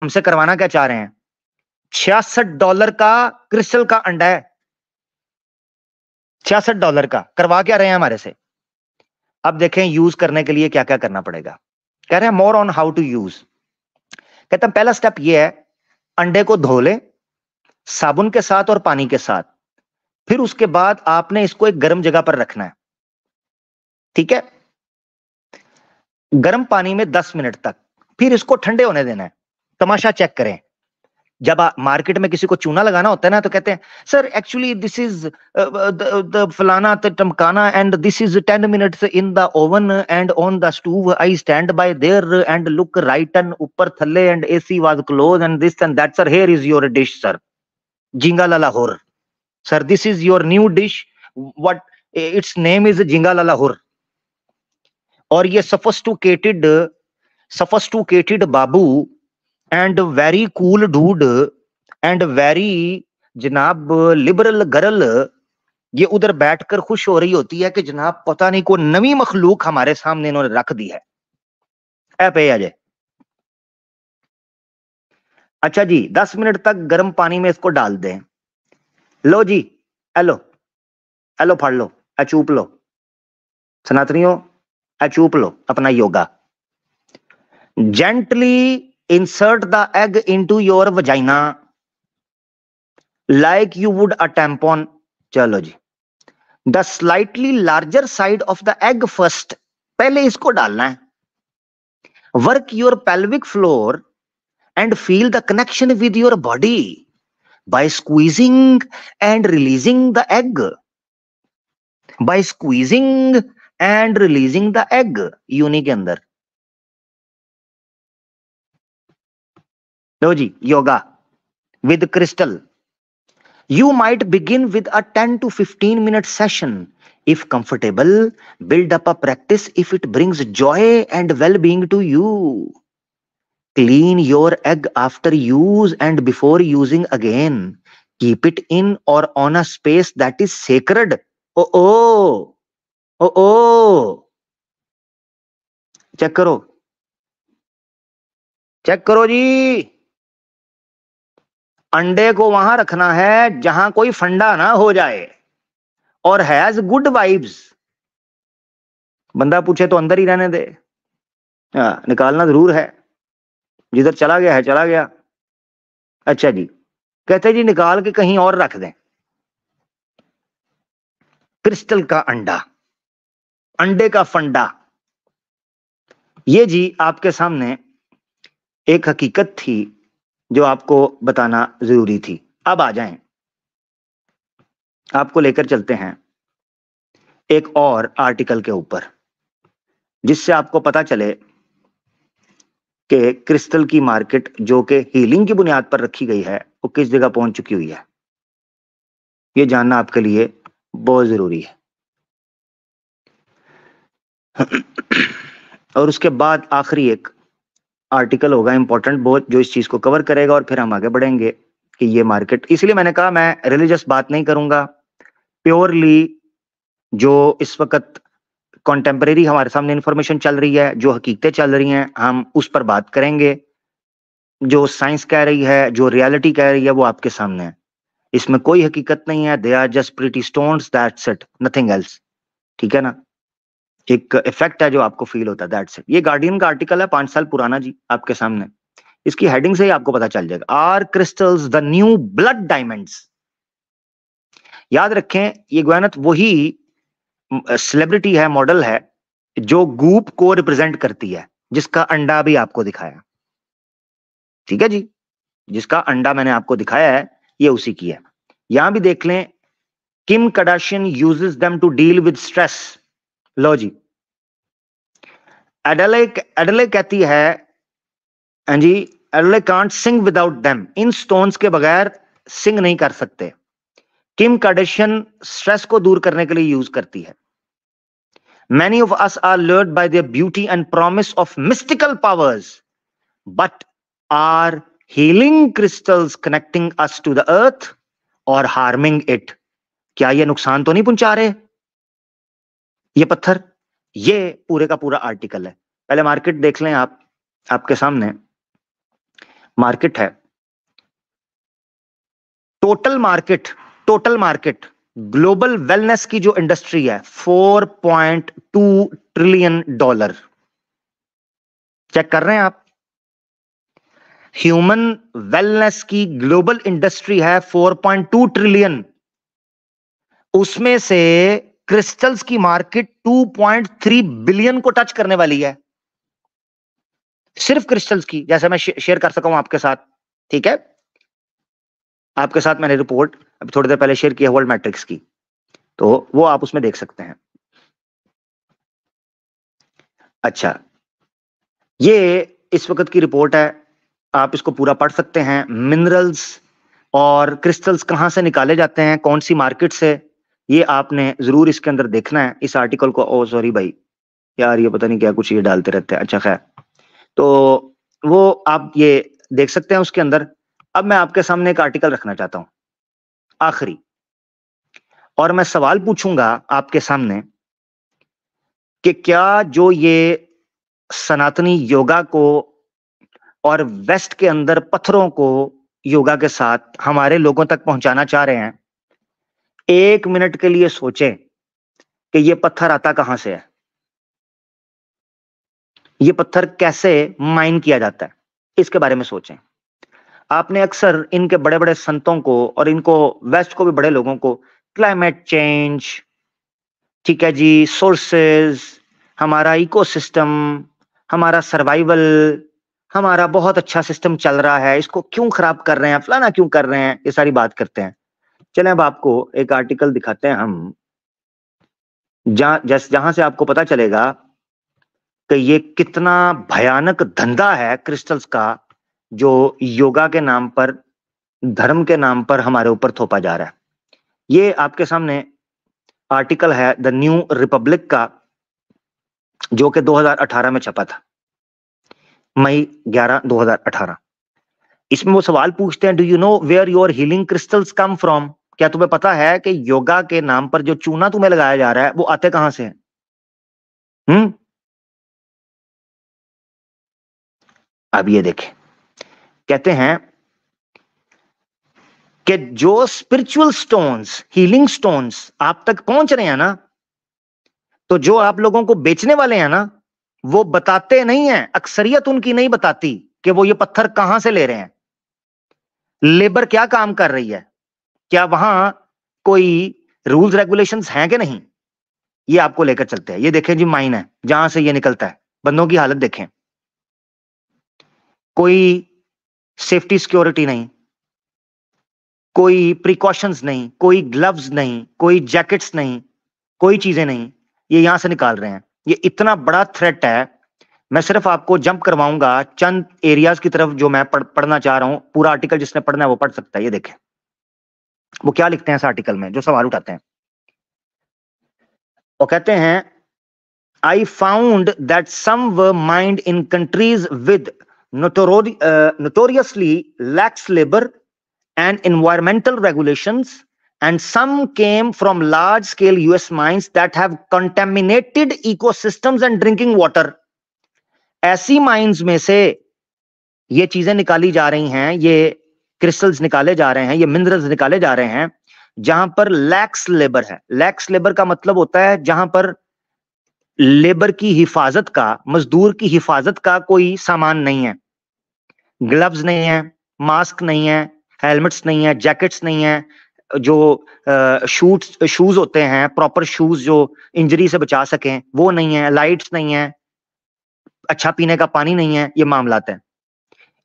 हमसे करवाना क्या चाह रहे हैं? $66 का क्रिस्टल का अंडा है, $66 का। करवा क्या रहे हैं हमारे से? अब देखें यूज करने के लिए क्या क्या करना पड़ेगा। कह रहे हैं more on how to use. कहते हैं पहला स्टेप ये है, अंडे को धो ले साबुन के साथ और पानी के साथ। फिर उसके बाद आपने इसको एक गर्म जगह पर रखना है, ठीक है, गर्म पानी में 10 मिनट तक। फिर इसको ठंडे होने देना है। तमाशा चेक करें, जब मार्केट में किसी को चूना लगाना होता है ना, तो कहते हैं sir actually this is the फलाना टमकाना and this is 10 minutes in the oven and on the stove I stand by there and look right and ऊपर थल्ले and AC was close and this and that. Sir here is your dish sir, Jingala Lahore. Sir this is your new dish, what it's name is Jingala Lahore. और ये sophisticated babu and very cool dude and very जनाब liberal girl, ये उधर बैठकर खुश हो रही होती है कि जनाब पता नहीं कोई नवी मखलूक हमारे सामने इन्होंने रख दी है। ऐ पे अजय, अच्छा जी 10 मिनट तक गर्म पानी में इसको डाल दें। लो जी, हेलो हेलो, फाड़ लो, अचूप लो सनातनियों, अचूप लो अपना yoga. Gently insert the egg into your vagina like you would a tampon। चलो जी, the slightly larger side of the egg first, पहले इसको डालना है। work your pelvic floor and feel the connection with your body by squeezing and releasing the egg, by squeezing and releasing the egg योनि के अंदर। लो जी, yoga with crystal। You might begin with a 10 to 15 minute session. If comfortable, build up a practice if it brings joy and well-being to you. Clean your egg after use and before using again. Keep it in or on a space that is sacred. Oh, oh, oh, oh. Check करो, check करो जी। अंडे को वहां रखना है जहां कोई फंडा ना हो जाए और हैज गुड वाइब्स। बंदा पूछे तो अंदर ही रहने दे, निकालना जरूर है, जिधर चला गया है चला गया। अच्छा जी, कहते जी निकाल के कहीं और रख दें। क्रिस्टल का अंडा, अंडे का फंडा, ये जी आपके सामने एक हकीकत थी जो आपको बताना जरूरी थी। अब आ जाएं, आपको लेकर चलते हैं एक और आर्टिकल के ऊपर, जिससे आपको पता चले कि क्रिस्टल की मार्केट जो कि हीलिंग की बुनियाद पर रखी गई है वो किस जगह पहुंच चुकी हुई है। ये जानना आपके लिए बहुत जरूरी है। और उसके बाद आखिरी एक आर्टिकल होगा इंपॉर्टेंट बहुत, जो इस चीज को कवर करेगा और फिर हम आगे बढ़ेंगे कि ये मार्केट। इसलिए मैंने कहा मैं रिलीजियस बात नहीं करूंगा, प्योरली जो इस वक्त कॉन्टेम्परेरी हमारे सामने इंफॉर्मेशन चल रही है, जो हकीकतें चल रही हैं, हम उस पर बात करेंगे। जो साइंस कह रही है, जो रियलिटी कह रही है, वो आपके सामने है। इसमें कोई हकीकत नहीं है, they are just pretty stones, that's it, nothing else. ठीक है ना, एक इफेक्ट है जो आपको फील होता है, दैट्स इट। ये गार्डियन का आर्टिकल है 5 साल पुराना जी, आपके सामने। इसकी हेडिंग से ही आपको पता चल जाएगा, are crystals the new blood diamonds. याद रखें, ये ग्वैनथ वही सेलिब्रिटी है, मॉडल है, जो गूप को रिप्रेजेंट करती है, जिसका अंडा भी आपको दिखाया। ठीक है जी, जिसका अंडा मैंने आपको दिखाया है ये उसी की है। यहां भी देख लें, Kim Kardashian uses them to deal with stress. लो जी, एडले कहती है हाँ जी, Adele can't sing without them, इन स्टोन्स के बगैर सिंग नहीं कर सकते। किम कार्दाशियन स्ट्रेस को दूर करने के लिए यूज करती है। Many of us are lured by their beauty and promise of mystical powers, but are healing crystals connecting us to the earth or harming it? क्या ये नुकसान तो नहीं पहुंचा रहे ये पत्थर? ये पूरे का पूरा आर्टिकल है। पहले मार्केट देख लें आप, आपके सामने मार्केट है, टोटल मार्केट ग्लोबल वेलनेस की जो इंडस्ट्री है 4.2 ट्रिलियन डॉलर। चेक कर रहे हैं आप? ह्यूमन वेलनेस की ग्लोबल इंडस्ट्री है 4.2 ट्रिलियन, उसमें से क्रिस्टल्स की मार्केट 2.3 बिलियन को टच करने वाली है, सिर्फ क्रिस्टल्स की। जैसे मैं शेयर कर सका हूं आपके साथ, ठीक है, आपके साथ मैंने रिपोर्ट अभी थोड़ी देर पहले शेयर की है वर्ल्ड मैट्रिक्स की, तो वो आप उसमें देख सकते हैं। अच्छा, ये इस वक्त की रिपोर्ट है, आप इसको पूरा पढ़ सकते हैं। मिनरल्स और क्रिस्टल्स कहां से निकाले जाते हैं, कौन सी मार्केट से, ये आपने जरूर इसके अंदर देखना है इस आर्टिकल को। ओ सॉरी भाई यार, ये पता नहीं क्या कुछ ये डालते रहते हैं। अच्छा खैर, तो वो आप ये देख सकते हैं उसके अंदर। अब मैं आपके सामने एक आर्टिकल रखना चाहता हूं आखिरी, और मैं सवाल पूछूंगा आपके सामने कि क्या जो ये सनातनी योगा को और वेस्ट के अंदर पत्थरों को योगा के साथ हमारे लोगों तक पहुंचाना चाह रहे हैं, एक मिनट के लिए सोचें कि ये पत्थर आता कहां से है, ये पत्थर कैसे माइन किया जाता है, इसके बारे में सोचें। आपने अक्सर इनके बड़े बड़े संतों को और इनको वेस्ट को भी बड़े लोगों को क्लाइमेट चेंज, ठीक है जी, सोर्सेज, हमारा इकोसिस्टम, हमारा सर्वाइवल, हमारा बहुत अच्छा सिस्टम चल रहा है, इसको क्यों खराब कर रहे हैं, फलाना क्यों कर रहे हैं, ये सारी बात करते हैं। चलें अब आपको एक आर्टिकल दिखाते हैं हम, जहां से आपको पता चलेगा कि ये कितना भयानक धंधा है क्रिस्टल्स का, जो योगा के नाम पर, धर्म के नाम पर हमारे ऊपर थोपा जा रहा है। ये आपके सामने आर्टिकल है द न्यू रिपब्लिक का, जो कि 2018 में छपा था, मई 11 2018। इसमें वो सवाल पूछते हैं, do you know where your healing crystals come from? क्या तुम्हें पता है कि योगा के नाम पर जो चूना तुम्हें लगाया जा रहा है वो आते कहां से है? अब ये देखें, कहते हैं कि जो स्पिरिचुअल स्टोन्स, हीलिंग स्टोन्स आप तक पहुंच रहे हैं ना, तो जो आप लोगों को बेचने वाले हैं ना, वो बताते नहीं है, अक्सरियत उनकी नहीं बताती कि वो ये पत्थर कहां से ले रहे हैं, लेबर क्या काम कर रही है, क्या वहां कोई रूल्स रेगुलेशंस हैं कि नहीं। ये आपको लेकर चलते हैं। ये देखें जी, माइन है जहां से ये निकलता है, बंदों की हालत देखें, कोई सेफ्टी सिक्योरिटी नहीं, कोई प्रिकॉशंस नहीं, कोई ग्लव्स नहीं, कोई जैकेट्स नहीं, कोई चीजें नहीं, ये यहां से निकाल रहे हैं। ये इतना बड़ा थ्रेट है। मैं सिर्फ आपको जंप करवाऊंगा चंद एरियाज की तरफ जो मैं पढ़ना चाह रहा हूं। पूरा आर्टिकल जिसने पढ़ना है वो पढ़ सकता है। ये देखें वो क्या लिखते हैं इस आर्टिकल में, जो सवाल उठाते हैं। वो कहते हैं, I found that some were mined in countries with notoriously lax labor and environmental regulations, and some came from large scale US mines that have contaminated ecosystems and drinking water. ऐसी mines में से ये चीजें निकाली जा रही हैं, ये क्रिस्टल्स निकाले जा रहे हैं, ये मिनरल्स निकाले जा रहे हैं जहां पर लैक्स लेबर है। लैक्स लेबर का मतलब होता है जहां पर लेबर की हिफाजत का, मजदूर की हिफाजत का कोई सामान नहीं है, ग्लव्स नहीं है, मास्क नहीं है, हेलमेट्स नहीं है, जैकेट्स नहीं है, जो शूज होते हैं, प्रॉपर शूज जो इंजरी से बचा सकें वो नहीं है, लाइट्स नहीं है, अच्छा पीने का पानी नहीं है, ये मामलात हैं।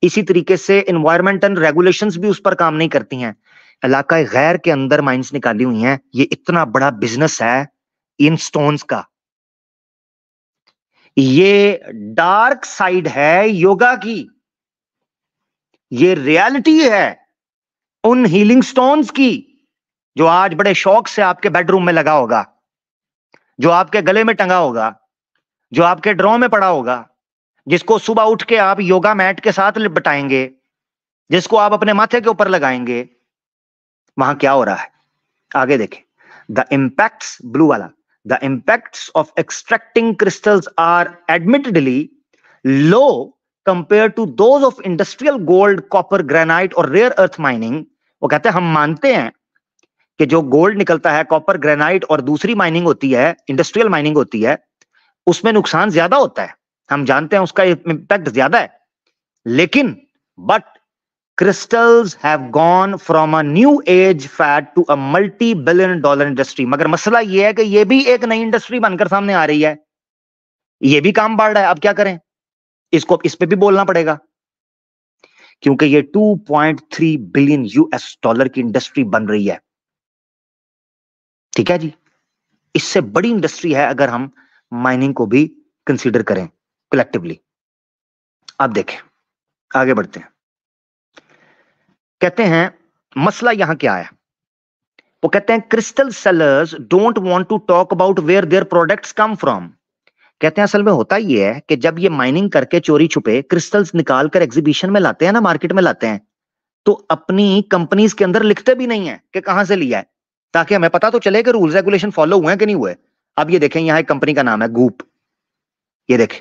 इसी तरीके से एनवायरमेंट एंड रेगुलेशंस भी उस पर काम नहीं करती हैं। इलाका गैर के अंदर माइंस निकाली हुई हैं। ये इतना बड़ा बिजनेस है इन स्टोन्स का। ये डार्क साइड है योगा की, ये रियलिटी है उन हीलिंग स्टोन्स की जो आज बड़े शौक से आपके बेडरूम में लगा होगा, जो आपके गले में टंगा होगा, जो आपके ड्रॉ में पड़ा होगा, जिसको सुबह उठ के आप योगा मैट के साथ लिपटाएंगे, जिसको आप अपने माथे के ऊपर लगाएंगे। वहां क्या हो रहा है आगे देखें। द इंपैक्ट्स, ब्लू वाला, the impacts of extracting crystals are admittedly low compare to those of industrial gold, copper, granite और रेयर अर्थ माइनिंग। वो कहते हैं हम मानते हैं कि जो गोल्ड निकलता है, कॉपर, ग्रेनाइट और दूसरी माइनिंग होती है, इंडस्ट्रियल माइनिंग होती है, उसमें नुकसान ज्यादा होता है, हम जानते हैं उसका इंपैक्ट ज्यादा है, लेकिन but crystals have gone from a new age fad to a multi-billion dollar industry। मगर मसला यह है कि यह भी एक नई इंडस्ट्री बनकर सामने आ रही है, यह भी काम बढ़ रहा है। अब क्या करें, इसको इस पे भी बोलना पड़ेगा, क्योंकि ये 2.3 बिलियन यूएस डॉलर की इंडस्ट्री बन रही है। ठीक है जी, इससे बड़ी इंडस्ट्री है अगर हम माइनिंग को भी कंसीडर करें कलेक्टिवली। अब देखें, आगे बढ़ते हैं। कहते हैं मसला यहां क्या है, वो कहते हैं crystal sellers don't want to talk about where their products come from. कहते हैं असल में होता ये है कि जब ये माइनिंग करके चोरी छुपे क्रिस्टल्स निकाल कर एग्जीबिशन में लाते हैं ना, मार्केट में लाते हैं, तो अपनी कंपनीज के अंदर लिखते भी नहीं है कि कहां से लिया है, ताकि हमें पता तो चले कि रूल्स रेगुलेशन फॉलो हुए हैं कि नहीं हुए। अब ये देखें, यहां एक कंपनी का नाम है गूप, ये देखें,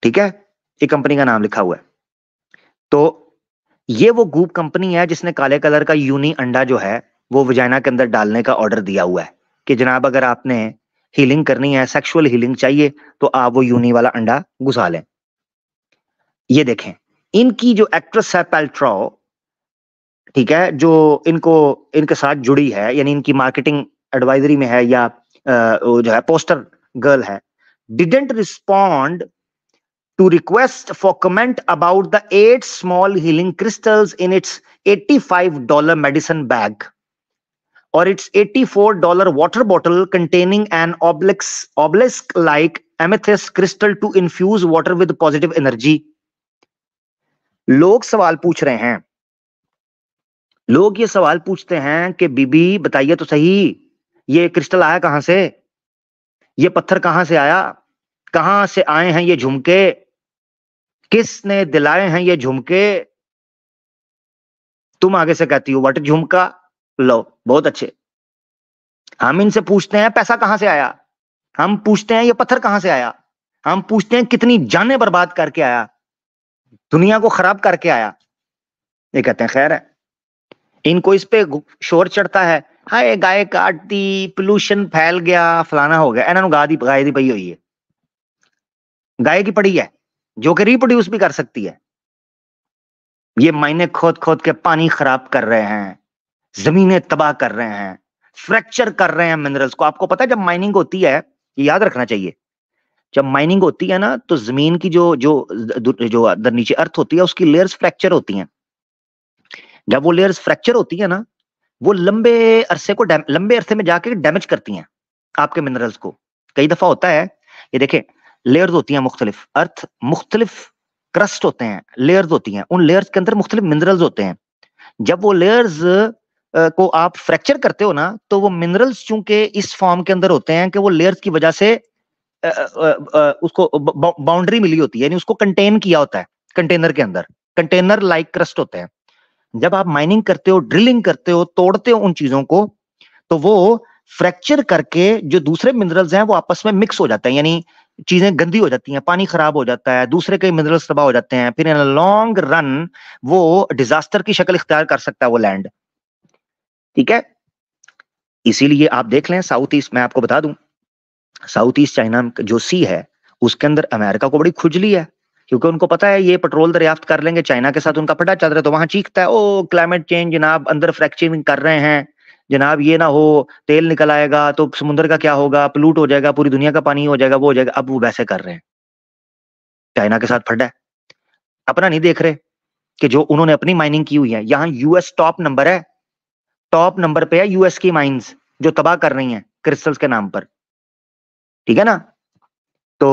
ठीक है, ये कंपनी का नाम लिखा हुआ है। तो ये वो गूप कंपनी है जिसने काले कलर का यूनी अंडा जो है वो वजाइना के अंदर डालने का ऑर्डर दिया हुआ है कि जनाब अगर आपने हीलिंग करनी है, सेक्सुअल हीलिंग चाहिए, तो आप वो यूनी वाला अंडा घुसा लें। ये देखें, इनकी जो एक्ट्रेस है पैल्ट्रो, ठीक है, जो इनको इनके साथ जुड़ी है, यानी इनकी मार्केटिंग एडवाइजरी में है या जो है पोस्टर गर्ल है, didn't respond to request for comment about the 8 small healing crystals in its $85 medicine bag or its $84 water bottle containing an obelisk-like amethyst crystal to infuse water with positive energy। लोग सवाल पूछ रहे हैं, लोग ये सवाल पूछते हैं कि बीबी बताइए तो सही, ये क्रिस्टल आया कहां से, ये पत्थर कहां से आया, कहां से आए हैं ये झुमके, किसने दिलाए हैं ये झुमके। तुम आगे से कहती हो व्हाट झुमका, लो बहुत अच्छे। हम इनसे पूछते हैं पैसा कहां से आया, हम पूछते हैं ये पत्थर कहां से आया, हम पूछते हैं कितनी जानें बर्बाद करके आया, दुनिया को खराब करके आया। ये कहते हैं खैर है। इनको इस पे शोर चढ़ता है, हाय गाय काट दी, पोल्यूशन फैल गया, फलाना हो गया। इन्होंने गाय दी पई हुई है, गाय की पड़ी है जो कि रिप्रोड्यूस भी कर सकती है। ये मायने खोद खोद के पानी खराब कर रहे हैं, जमीनें तबाह कर रहे हैं, फ्रैक्चर कर रहे हैं मिनरल्स को। आपको पता है जब माइनिंग होती है, ये याद रखना चाहिए, जब माइनिंग होती है ना तो जमीन की जो जो जो अंदर नीचे अर्थ होती है उसकी लेयर्स फ्रैक्चर होती हैं। जब वो लेयर्स फ्रैक्चर होती है ना, वो लंबे अरसे में जाके डैमेज करती हैं आपके मिनरल्स को। कई दफा होता है, ये देखें, लेयर्स होती हैं मुख्तलिफ, अर्थ मुख्तलिफ क्रस्ट होते हैं, लेयर्स होती हैं, उन लेयर्स के अंदर मुख्तलिफ मिनरल्स होते हैं। जब वो लेयर्स को आप फ्रैक्चर करते हो ना, तो वो मिनरल्स चूंकि इस फॉर्म के अंदर होते हैं कि वो लेयर्स की वजह से उसको बाउंड्री मिली होती है, यानी उसको कंटेन किया होता है कंटेनर के अंदर, कंटेनर लाइक क्रस्ट होते हैं। जब आप माइनिंग करते हो, ड्रिलिंग करते हो, तोड़ते हो उन चीजों को, तो वो फ्रैक्चर करके जो दूसरे मिनरल्स हैं वो आपस में मिक्स हो जाते हैं, यानी चीजें गंदी हो जाती हैं, पानी खराब हो जाता है, दूसरे कई मिनरल्स तबाह हो जाते हैं, फिर इन लॉन्ग रन वो डिजास्टर की शक्ल इख्तियार कर सकता है वो लैंड। ठीक है, इसीलिए आप देख लें साउथ ईस्ट, मैं आपको बता दूं, साउथ ईस्ट चाइना जो सी है उसके अंदर अमेरिका को बड़ी खुजली है, क्योंकि उनको पता है ये पेट्रोल दरियाफ्त कर लेंगे, चाइना के साथ उनका पटा चल रहा है, तो वहां चीखता है ओ क्लाइमेट चेंज जनाब, अंदर फ्रैक्चरिंग कर रहे हैं जनाब, ये ना हो, तेल निकल आएगा तो समुद्र का क्या होगा, पोल्यूट हो जाएगा, पूरी दुनिया का पानी हो जाएगा, वो हो जाएगा। अब वो वैसे कर रहे हैं, चाइना के साथ फटा है, अपना नहीं देख रहे कि जो उन्होंने अपनी माइनिंग की हुई है। यहाँ यूएस टॉप नंबर है, टॉप नंबर पे है यूएस की माइंस जो तबाह कर रही हैं क्रिस्टल्स के नाम पर। ठीक है ना, तो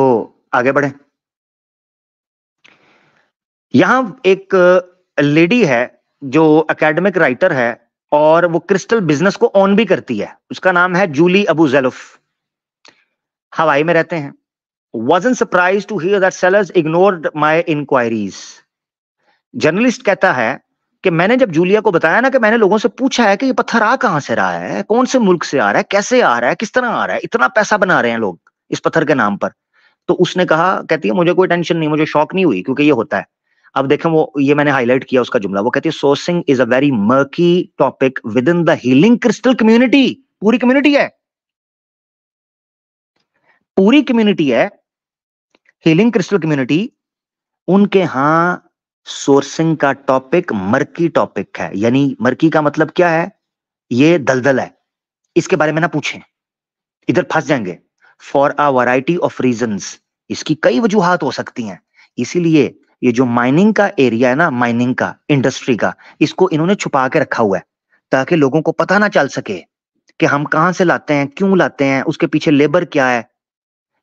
आगे बढ़े। यहां एक लेडी है जो एकेडमिक राइटर है और वो क्रिस्टल बिजनेस को ऑन भी करती है, उसका नाम है जूली अबू ज़ैलुफ, हवाई में रहते हैं। Wasn't surprised to hear that sellers ignored my inquiries। Journalist कहता है कि मैंने जब जूलिया को बताया ना कि मैंने लोगों से पूछा है कि ये पत्थर आ कहां से रहा है, कौन से मुल्क से आ रहा है, कैसे आ रहा है, किस तरह आ रहा है, इतना पैसा बना रहे हैं लोग इस पत्थर के नाम पर, तो उसने कहा, कहती है मुझे कोई टेंशन नहीं, मुझे शॉक नहीं हुई क्योंकि ये होता है। अब देखें वो, ये मैंने हाईलाइट किया उसका जुमला, वो कहती है sourcing is a very murky topic with in the healing crystal community. पूरी कम्युनिटी है, पूरी कम्युनिटी है हीलिंग क्रिस्टल कम्युनिटी, उनके यहां सोर्सिंग का टॉपिक मर्की टॉपिक है। यानी मर्की का मतलब क्या है, ये दलदल है, इसके बारे में ना पूछें, इधर फंस जाएंगे। For a variety of reasons, इसकी कई वजूहात हो सकती हैं। इसीलिए ये जो माइनिंग का एरिया है ना, माइनिंग का, इंडस्ट्री का, इसको इन्होंने छुपा के रखा हुआ है ताकि लोगों को पता ना चल सके कि हम कहां से लाते हैं, क्यों लाते हैं, उसके पीछे लेबर क्या है।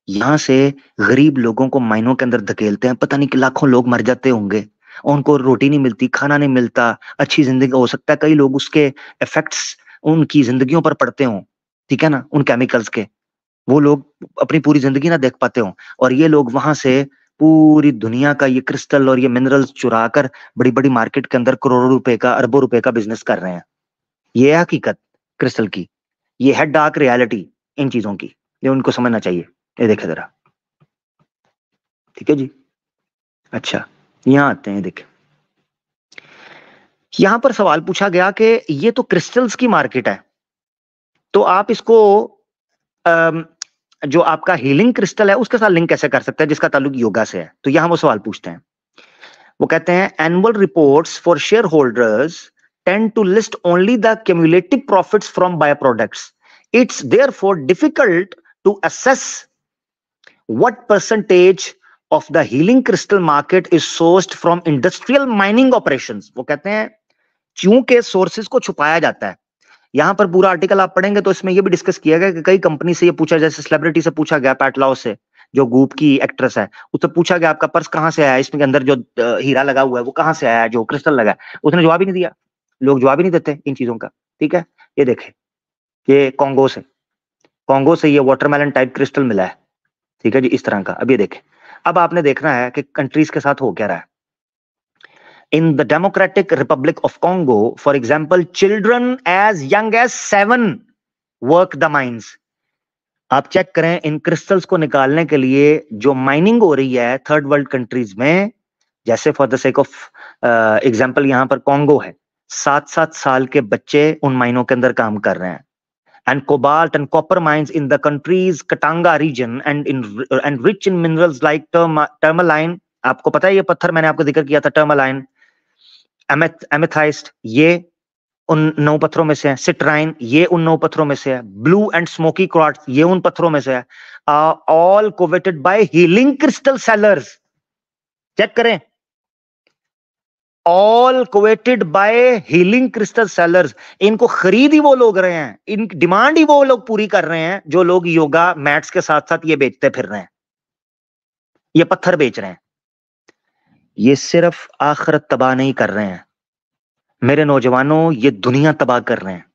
यहां से गरीब लोगों को माइनों के अंदर धकेलते हैं, पता नहीं कि लाखों लोग मर जाते होंगे, उनको रोटी नहीं मिलती, खाना नहीं मिलता, अच्छी जिंदगी, हो सकता है कई लोग उसके इफेक्ट्स उनकी जिंदगियों पर पड़ते हों, ठीक है ना, उन केमिकल्स के, वो लोग अपनी पूरी जिंदगी ना देख पाते हों, और ये लोग वहां से पूरी दुनिया का ये क्रिस्टल और ये मिनरल्स चुरा कर बड़ी बड़ी मार्केट के अंदर करोड़ों रुपए का, अरबों रुपए का बिजनेस कर रहे हैं। ये है हकीकत क्रिस्टल की, ये है डार्क रियलिटी इन चीजों की, ये उनको समझना चाहिए। ये देखे जरा, ठीक है जी। अच्छा, यहां आते हैं, देखें यहां पर सवाल पूछा गया कि ये तो क्रिस्टल्स की मार्केट है, तो आप इसको जो आपका हीलिंग क्रिस्टल है उसके साथ लिंक कैसे कर सकते हैं जिसका ताल्लुक योगा से है। तो यहां वो सवाल पूछते हैं, वो कहते हैं annual reports for shareholders tend to list only the cumulative profits from by products, it's therefore difficult to assess what percentage of the healing crystal market is sourced from industrial mining operations। वो कहते हैं क्योंकि sources को छुपाया जाता है। यहां पर पूरा आर्टिकल आप पढ़ेंगे तो इसमें यह भी डिस्कस किया गया कि कई कंपनी से ये पूछा, जैसे सेलिब्रिटी से पूछा गया, पैट लाओ से, जो गूप की एक्ट्रेस है, उससे पूछा गया आपका पर्स कहां से आया, इसमें अंदर जो हीरा लगा हुआ है वो कहां से आया, जो क्रिस्टल लगा है, उसने जवाब ही नहीं दिया। लोग जवाब ही नहीं देते इन चीजों का, ठीक है। ये देखे, ये कॉन्गो से ये वाटरमेलन टाइप क्रिस्टल मिला है, ठीक है जी, इस तरह का। अब ये देखें, अब आपने देखना है कि कंट्रीज के साथ हो क्या रहा है। In the Democratic Republic of Congo, for example, children as young as 7 work the mines। आप चेक करें, इन क्रिस्टल्स को निकालने के लिए जो माइनिंग हो रही है थर्ड वर्ल्ड कंट्रीज में, जैसे for the sake of example यहां पर कॉन्गो है, 7-7 साल के बच्चे उन माइनों के अंदर काम कर रहे हैं। and cobalt and copper mines in the country's Katanga region and rich in minerals like tourmaline। आपको पता है ये पत्थर, मैंने आपको जिक्र किया था, टर्मलाइन, एमेथाइस्ट, ये उन 9 पत्थरों में से है। सिट्राइन, ये उन 9 पत्थरों में से है। ब्लू एंड स्मोकी क्वार्ट्ज, ये उन पत्थरों में से है। All coveted by healing crystal sellers. Check करें, all coveted by healing crystal sellers. इनको खरीद ही वो लोग रहे हैं, इन डिमांड ही वो लोग पूरी कर रहे हैं जो लोग योगा मैट्स के साथ साथ ये बेचते फिर रहे हैं, ये पत्थर बेच रहे हैं। ये सिर्फ आखिरत तबाह नहीं कर रहे हैं मेरे नौजवानों, ये दुनिया तबाह कर रहे हैं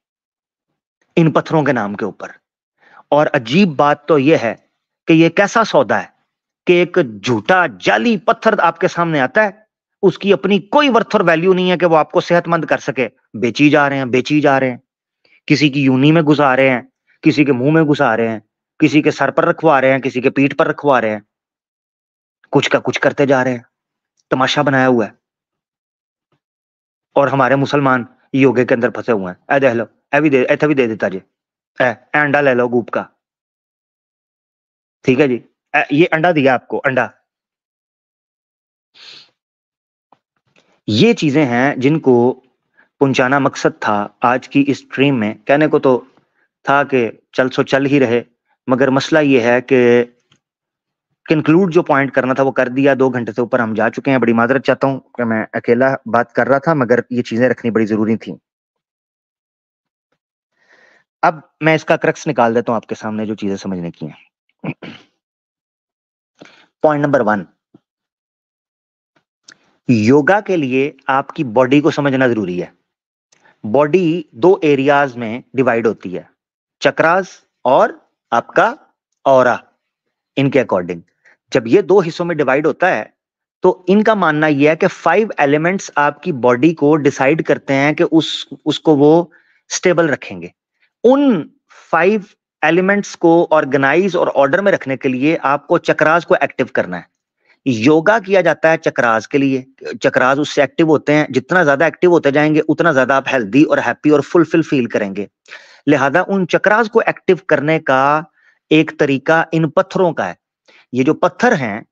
इन पत्थरों के नाम के ऊपर। और अजीब बात तो यह है कि ये कैसा सौदा है कि एक झूठा जाली पत्थर आपके सामने आता है, उसकी अपनी कोई वर्थ और वैल्यू नहीं है कि वो आपको सेहतमंद कर सके, बेची जा रहे हैं, बेची जा रहे हैं, किसी की यूनी में घुसा रहे हैं, किसी के मुंह में घुसा रहे हैं, किसी के सर पर रखवा रहे हैं, किसी के पीठ पर रखवा रहे हैं, कुछ का कुछ करते जा रहे हैं, तमाशा बनाया हुआ है। और हमारे मुसलमान योगे के अंदर फंसे हुए हैं। ए देख लो, ऐसा भी दे देता जी, अंडा ले लो गूप का, ठीक है जी, ये अंडा दिया आपको, अंडा। ये चीजें हैं जिनको पहुंचाना मकसद था आज की इस स्ट्रीम में। कहने को तो था कि चल सो चल ही रहे, मगर मसला ये है कि कंक्लूड जो पॉइंट करना था वो कर दिया। 2 घंटे से ऊपर हम जा चुके हैं। बड़ी माजरत चाहता हूं कि मैं अकेला बात कर रहा था, मगर ये चीजें रखनी बड़ी जरूरी थी। अब मैं इसका क्रक्स निकाल देता हूं आपके सामने, जो चीजें समझने की हैं। पॉइंट नंबर 1, योगा के लिए आपकी बॉडी को समझना जरूरी है। बॉडी 2 एरियाज में डिवाइड होती है, चक्रास और आपका ऑरा। इनके अकॉर्डिंग जब ये 2 हिस्सों में डिवाइड होता है तो इनका मानना यह है कि 5 एलिमेंट्स आपकी बॉडी को डिसाइड करते हैं कि उसको वो स्टेबल रखेंगे। उन 5 एलिमेंट्स को ऑर्गेनाइज और ऑर्डर में रखने के लिए आपको चक्रास को एक्टिव करना है। योगा किया जाता है चक्रास के लिए, चक्रास उससे एक्टिव होते हैं, जितना ज्यादा एक्टिव होते जाएंगे उतना ज्यादा आप हेल्दी और हैप्पी और फुलफिल फील करेंगे। लिहाजा उन चक्रास को एक्टिव करने का एक तरीका इन पत्थरों का है। ये जो पत्थर हैं,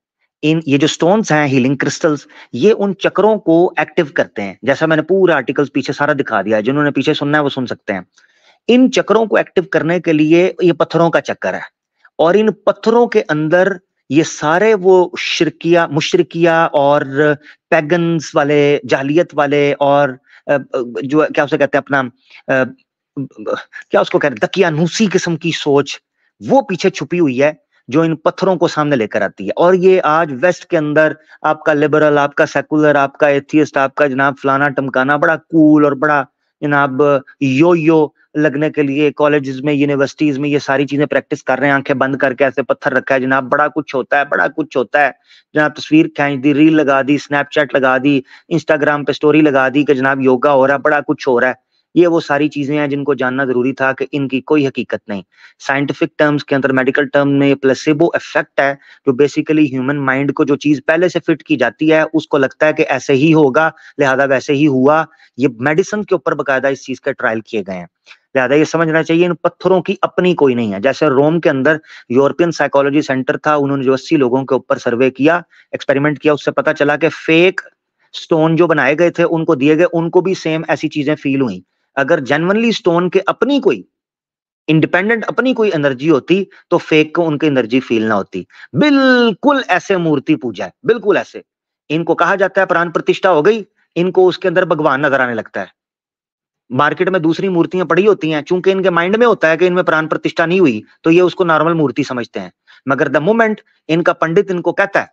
ये जो स्टोन्स हैं, हीलिंग क्रिस्टल्स, ये उन चक्रों को एक्टिव करते हैं। जैसा मैंने पूरा आर्टिकल्स पीछे सारा दिखा दिया है, जिन्होंने पीछे सुनना है वो सुन सकते हैं। इन चक्रों को एक्टिव करने के लिए ये पत्थरों का चक्कर है, और इन पत्थरों के अंदर ये सारे वो शिरकिया मुशरिकिया और पैगन्स वाले, जालियत वाले, और जो क्या उसे कहते हैं अपना क्या उसको कहते हैं, दकियानूसी किस्म की सोच, वो पीछे छुपी हुई है जो इन पत्थरों को सामने लेकर आती है। और ये आज वेस्ट के अंदर आपका लिबरल, आपका सेकुलर, आपका एथियस्ट, आपका जनाब फलाना टमकाना बड़ा कूल और बड़ा जनाब यो लगने के लिए कॉलेजेस में, यूनिवर्सिटीज में ये सारी चीजें प्रैक्टिस कर रहे हैं। आंखें बंद करके ऐसे पत्थर रखा है जनाब, बड़ा कुछ होता है, बड़ा कुछ होता है जनाब। तस्वीर खींच दी, रील लगा दी, स्नैपचैट लगा दी, इंस्टाग्राम पे स्टोरी लगा दी कि जनाब योगा हो रहा है, बड़ा कुछ हो रहा है। ये वो सारी चीजें हैं जिनको जानना जरूरी था कि इनकी कोई हकीकत नहीं। साइंटिफिक टर्म्स के अंदर, मेडिकल टर्म में प्लेसिबो इफेक्ट है, जो बेसिकली ह्यूमन माइंड को जो चीज पहले से फिट की जाती है उसको लगता है कि ऐसे ही होगा, लिहाजा वैसे ही हुआ। ये मेडिसिन के ऊपर बकायदा इस चीज के ट्रायल किए गए हैं। लिहाजा ये समझना चाहिए इन पत्थरों की अपनी कोई नहीं है। जैसे रोम के अंदर यूरोपियन साइकोलॉजी सेंटर था, उन्होंने जो 80 लोगों के ऊपर सर्वे किया, एक्सपेरिमेंट किया, उससे पता चला कि फेक स्टोन जो बनाए गए थे उनको दिए गए, उनको भी सेम ऐसी चीजें फील हुई। अगर जेन्युइनली स्टोन के अपनी कोई इंडिपेंडेंट अपनी कोई एनर्जी होती तो फेक को उनकी एनर्जी फील ना होती। बिल्कुल ऐसे मूर्ति पूजा है, बिल्कुल ऐसे। इनको कहा जाता है प्राण प्रतिष्ठा हो गई, इनको उसके अंदर भगवान नजर आने लगता है। मार्केट में दूसरी मूर्तियां पड़ी होती हैं, चूंकि इनके माइंड में होता है कि इनमें प्राण प्रतिष्ठा नहीं हुई तो ये उसको नॉर्मल मूर्ति समझते हैं। मगर द मोमेंट इनका पंडित इनको कहता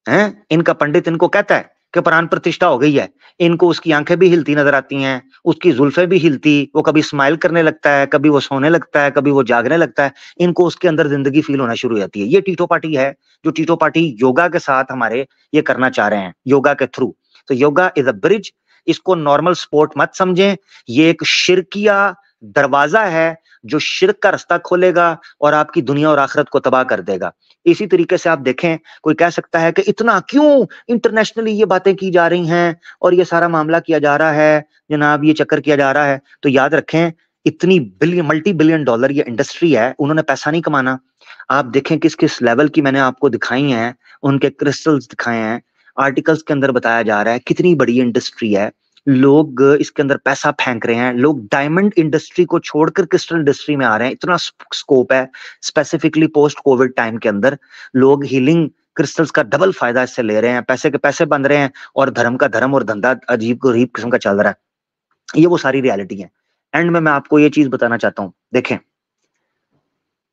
है, इनका पंडित इनको कहता है कि प्राण प्रतिष्ठा हो गई है, इनको उसकी आंखें भी हिलती नजर आती हैं, उसकी जुल्फें भी हिलती, वो कभी स्माइल करने लगता है, कभी वो सोने लगता है, कभी वो जागने लगता है, इनको उसके अंदर जिंदगी फील होना शुरू हो जाती है। ये टीटो पार्टी है, जो टीटो पार्टी योगा के साथ हमारे ये करना चाह रहे हैं, योगा के थ्रू। तो योगा इज अ ब्रिज, इसको नॉर्मल स्पोर्ट मत समझें, ये एक शिरकिया दरवाजा है जो शिरक का रास्ता खोलेगा और आपकी दुनिया और आखिरत को तबाह कर देगा। इसी तरीके से आप देखें, कोई कह सकता है कि इतना क्यों इंटरनेशनली ये बातें की जा रही हैं और ये सारा मामला किया जा रहा है जनाब, ये चक्कर किया जा रहा है। तो याद रखें, इतनी बिलियन मल्टी बिलियन डॉलर ये इंडस्ट्री है, उन्होंने पैसा नहीं कमाना। आप देखें किस किस लेवल की मैंने आपको दिखाई हैं, उनके क्रिस्टल्स दिखाए हैं, आर्टिकल्स के अंदर बताया जा रहा है कितनी बड़ी इंडस्ट्री है। लोग इसके अंदर पैसा फेंक रहे हैं, लोग डायमंड इंडस्ट्री को छोड़कर क्रिस्टल इंडस्ट्री में आ रहे हैं, इतना स्कोप है। स्पेसिफिकली पोस्ट कोविड टाइम के अंदर लोग हीलिंग क्रिस्टल्स का डबल फायदा इससे ले रहे हैं, पैसे के पैसे बन रहे हैं और धर्म का धर्म और धंधा अजीब गरीब किस्म का चल रहा है। ये वो सारी रियलिटी है। एंड में मैं आपको ये चीज बताना चाहता हूं, देखें,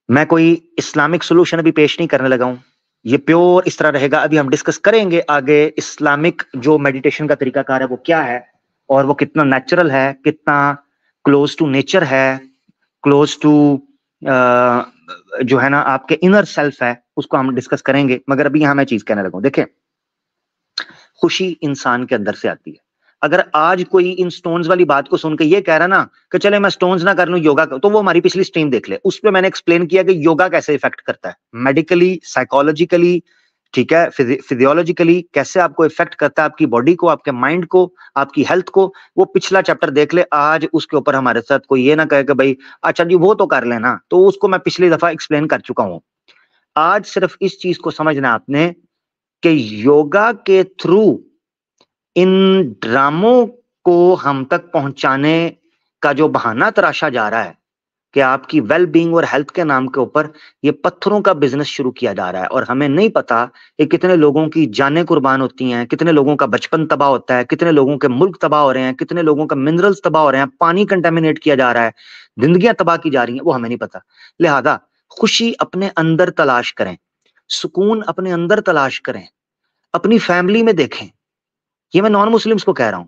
मैं कोई इस्लामिक सोल्यूशन अभी पेश नहीं करने लगा हूं, ये प्योर इस तरह रहेगा। अभी हम डिस्कस करेंगे आगे इस्लामिक जो मेडिटेशन का तरीकाकार है वो क्या है, और वो कितना नेचुरल है, कितना क्लोज टू नेचर है, क्लोज टू जो है ना आपके इनर सेल्फ है, उसको हम डिस्कस करेंगे। मगर अभी यहां मैं चीज कहने लगा हूं, देखें, खुशी इंसान के अंदर से आती है। अगर आज कोई इन स्टोन्स वाली बात को सुन के ये कह रहा ना कि चले मैं स्टोन्स ना कर लूं, योगा कर, तो वो हमारी पिछली स्ट्रीम देख ले, उस पर मैंने एक्सप्लेन किया कि योगा कैसे इफेक्ट करता है मेडिकली, साइकोलॉजिकली, ठीक है, फिजियोलॉजिकली कैसे आपको इफेक्ट करता है, आपकी बॉडी को, आपके माइंड को, आपकी हेल्थ को। वो पिछला चैप्टर देख ले, आज उसके ऊपर हमारे साथ कोई ये ना कहे कि भाई अच्छा जी वो तो कर लेना, तो उसको मैं पिछली दफा एक्सप्लेन कर चुका हूं। आज सिर्फ इस चीज को समझना आपने कि योगा के थ्रू इन ड्रामों को हम तक पहुंचाने का जो बहाना तराशा जा रहा है कि आपकी वेल बीइंग और हेल्थ के नाम के ऊपर ये पत्थरों का बिजनेस शुरू किया जा रहा है, और हमें नहीं पता कि कितने लोगों की जानें कुर्बान होती हैं, कितने लोगों का बचपन तबाह होता है, कितने लोगों के मुल्क तबाह हो रहे हैं, कितने लोगों का मिनरल्स तबाह हो रहे हैं, पानी कंटेमिनेट किया जा रहा है, जिंदगियां तबाह की जा रही हैं, वो हमें नहीं पता। लिहाजा खुशी अपने अंदर तलाश करें, सुकून अपने अंदर तलाश करें, अपनी फैमिली में देखें। ये मैं नॉन मुस्लिम्स को कह रहा हूं,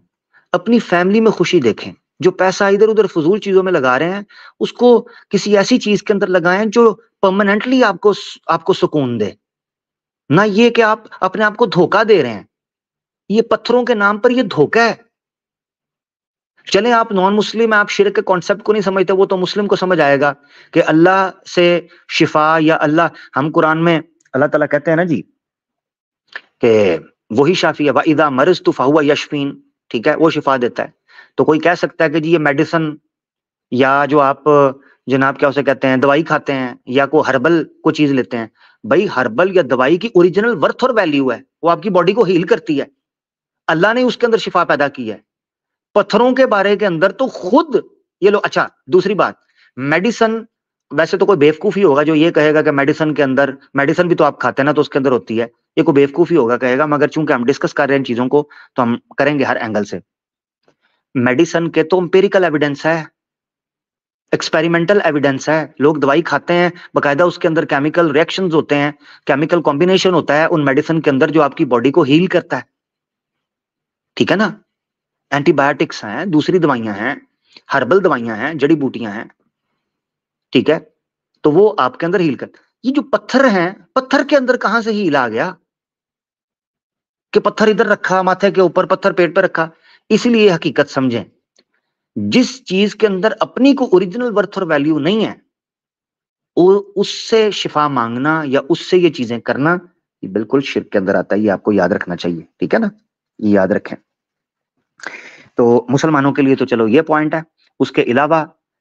अपनी फैमिली में खुशी देखें। जो पैसा इधर उधर फजूल चीजों में लगा रहे हैं, उसको किसी ऐसी चीज के अंदर लगाएं जो परमानेंटली आपको सुकून दे, ना ये कि आप अपने आप को धोखा दे रहे हैं। ये पत्थरों के नाम पर ये धोखा है। चले आप नॉन मुस्लिम, आप शिर्क के कॉन्सेप्ट को नहीं समझते, वो तो मुस्लिम को समझ आएगा कि अल्लाह से शिफा या अल्लाह, हम कुरान में अल्लाह ताला कहते हैं ना जी कि वही शाफी है, इदा मरिज तो फाहुआ यशफीन, ठीक है, वो शिफा देता है। तो कोई कह सकता है कि जी ये मेडिसिन या जो आप जनाब क्या उसे कहते हैं दवाई खाते हैं या कोई हर्बल को चीज लेते हैं, भाई हर्बल या दवाई की ओरिजिनल वर्थ और वैल्यू है, वो आपकी बॉडी को हील करती है, अल्लाह ने उसके अंदर शिफा पैदा की है। पत्थरों के बारे के अंदर तो खुद ये लो। अच्छा दूसरी बात, मेडिसिन, वैसे तो कोई बेवकूफी होगा जो ये कहेगा कि मेडिसिन के अंदर, मेडिसिन भी तो आप खाते हैं ना तो उसके अंदर होती है, ये कोई बेवकूफी होगा कहेगा, मगर चूंकि हम डिस्कस कर रहे हैं इन चीजों को तो हम करेंगे हर एंगल से। मेडिसिन के तो एम्पिरिकल एविडेंस है, एक्सपेरिमेंटल एविडेंस है, लोग दवाई खाते हैं, बकायदा उसके अंदर केमिकल रिएक्शंस होते हैं, केमिकल कॉम्बिनेशन होता है उन मेडिसिन के अंदर जो आपकी बॉडी को हील करता है, ठीक है ना। एंटीबायोटिक्स हैं, दूसरी दवाइयां हैं, हर्बल दवाइयां हैं, जड़ी बूटियां हैं, ठीक है, तो वो आपके अंदर हील कर। ये जो पत्थर हैं, पत्थर के अंदर कहां से हील आ गया कि पत्थर इधर रखा माथे के ऊपर, पत्थर पेट पे रखा। इसलिए हकीकत समझें, जिस चीज के अंदर अपनी को ओरिजिनल वर्थ और वैल्यू नहीं है, उससे शिफा मांगना या उससे ये चीजें करना, ये बिल्कुल शिर्क के अंदर आता है, ये आपको याद रखना चाहिए, ठीक है ना, ये याद रखें। तो मुसलमानों के लिए तो चलो ये पॉइंट है, उसके अलावा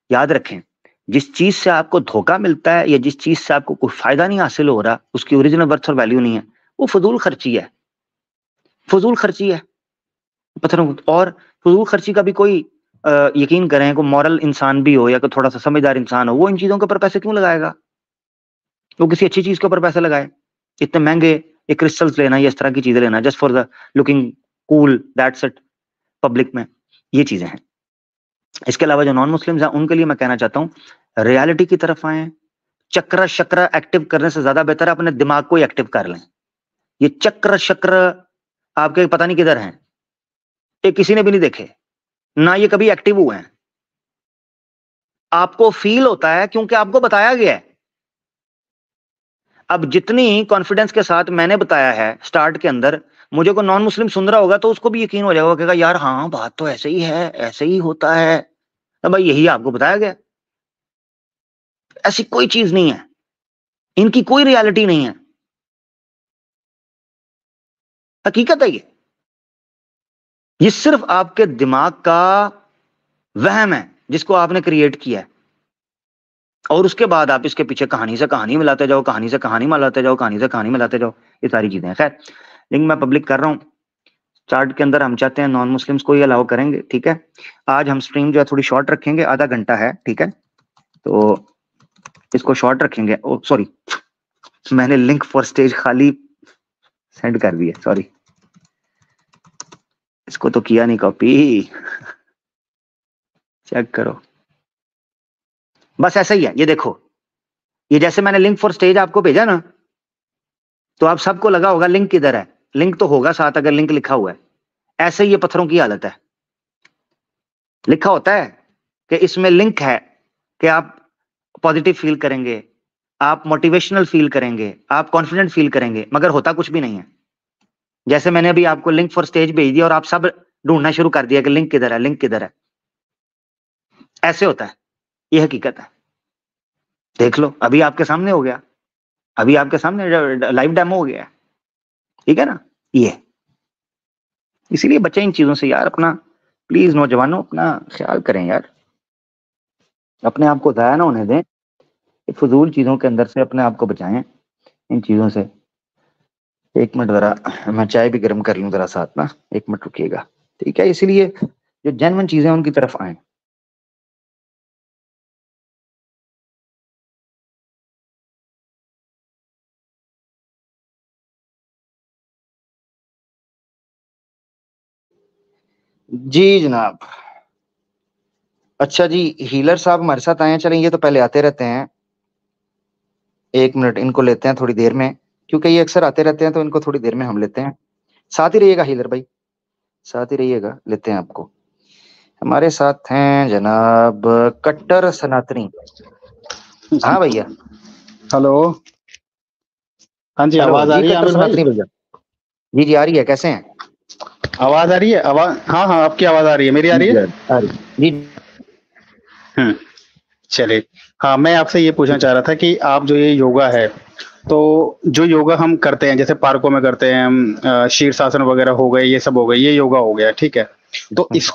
याद रखें, जिस चीज से आपको धोखा मिलता है या जिस चीज से आपको कोई फायदा नहीं हासिल हो रहा, उसकी ओरिजिनल वर्थ और वैल्यू नहीं है, वो फजूल खर्ची है, फजूल खर्ची है पत्थरों। और फजूल खर्ची का भी कोई यकीन करें, कोई मॉरल इंसान भी हो या कोई थोड़ा सा समझदार इंसान हो, वो इन चीजों के ऊपर पैसे क्यों लगाएगा, वो किसी अच्छी चीज के ऊपर पैसे लगाए। इतने महंगे ये क्रिस्टल्स लेना या इस तरह की चीजें लेना just for the looking cool, that's it, public में, ये चीजें हैं। इसके अलावा जो नॉन मुस्लिम्स हैं उनके लिए मैं कहना चाहता हूँ रियलिटी की तरफ आए, चक्र शक्र एक्टिव करने से ज्यादा बेहतर है अपने दिमाग को ही एक्टिव कर लें। ये चक्र शक्र आपके पता नहीं किधर हैं, ये किसी ने भी नहीं देखे, ना ये कभी एक्टिव हुए हैं, आपको फील होता है क्योंकि आपको बताया गया है। अब जितनी कॉन्फिडेंस के साथ मैंने बताया है स्टार्ट के अंदर, मुझे को नॉन मुस्लिम सुन रहा होगा तो उसको भी यकीन हो जाएगा, कहेगा यार हाँ बात तो ऐसे ही है, ऐसे ही होता है, तो भाई यही आपको बताया गया, ऐसी कोई चीज नहीं है, इनकी कोई रियलिटी नहीं है, हकीकत है ये सिर्फ आपके दिमाग का वहम है जिसको आपने क्रिएट किया है, और उसके बाद आप इसके पीछे कहानी से कहानी मिलाते जाओ, कहानी से कहानी मिलाते जाओ, कहानी से कहानी मिलाते जाओ, ये सारी चीजें हैं। खैर लिंक मैं पब्लिक कर रहा हूँ चार्ट के अंदर, हम चाहते हैं नॉन मुस्लिम्स को ही अलाउ करेंगे, ठीक है। आज हम स्ट्रीम जो है थोड़ी शॉर्ट रखेंगे, आधा घंटा है, ठीक है, तो इसको शॉर्ट रखेंगे। ओ सॉरी, मैंने लिंक फॉर स्टेज खाली सेंड कर दिया, सॉरी, इसको तो किया नहीं कॉपी, चेक करो, बस ऐसा ही है। ये देखो, ये जैसे मैंने लिंक फॉर स्टेज आपको भेजा ना, तो आप सबको लगा होगा लिंक किधर है, लिंक तो होगा साथ अगर लिंक लिखा हुआ है। ऐसे ही ये पत्थरों की हालत है, लिखा होता है कि इसमें लिंक है कि आप पॉजिटिव फील करेंगे, आप मोटिवेशनल फील करेंगे, आप कॉन्फिडेंट फील करेंगे, मगर होता कुछ भी नहीं है। जैसे मैंने अभी आपको लिंक फॉर स्टेज भेज दिया और आप सब ढूंढना शुरू कर दिया कि लिंक किधर है, लिंक किधर है, ऐसे होता है, ये हकीकत है। देख लो अभी आपके सामने हो गया, अभी आपके सामने लाइव डेमो हो गया, ठीक है ना। ये इसीलिए बच्चे इन चीजों से यार अपना, प्लीज नौजवानों अपना ख्याल करें यार, अपने आप को जाया ना होने दें, फजूल चीजों के अंदर से अपने आप को बचाएं इन चीजों से। एक मिनट जरा मैं चाय भी गर्म कर लूं जरा साथ ना, एक मिनट रुकिएगा, ठीक है। इसीलिए जो जेन्युइन चीजें उनकी तरफ आए। जी जनाब, अच्छा जी, हीलर साहब हमारे साथ आए हैं, चलें ये तो पहले आते रहते हैं, एक मिनट इनको लेते हैं थोड़ी देर में, क्योंकि ये अक्सर आते रहते हैं तो इनको थोड़ी देर में हम लेते हैं। साथ ही रहिएगा हीलर भाई, साथ ही रहिएगा, लेते हैं आपको। हमारे साथ हैं जनाब कट्टर सनातनी। हाँ भैया, हेलो, हाँ जी, हेलो आवाज आ जी, रही है कट्टर आमिर भाई? सनातनी भैया, जी जी आ रही है, कैसे हैं? आवाज आ रही है? आवाज, हाँ हाँ, आपकी आवाज आ रही है, मेरी आ रही है? जी। चलिए। हाँ, मैं आपसे ये पूछना चाह रहा था कि आप जो ये योगा है, तो जो योगा हम करते हैं, जैसे पार्कों में करते हैं हम, शीर्षासन वगैरह हो गए, ये सब हो गए, ये योगा हो गया, ठीक है। तो इस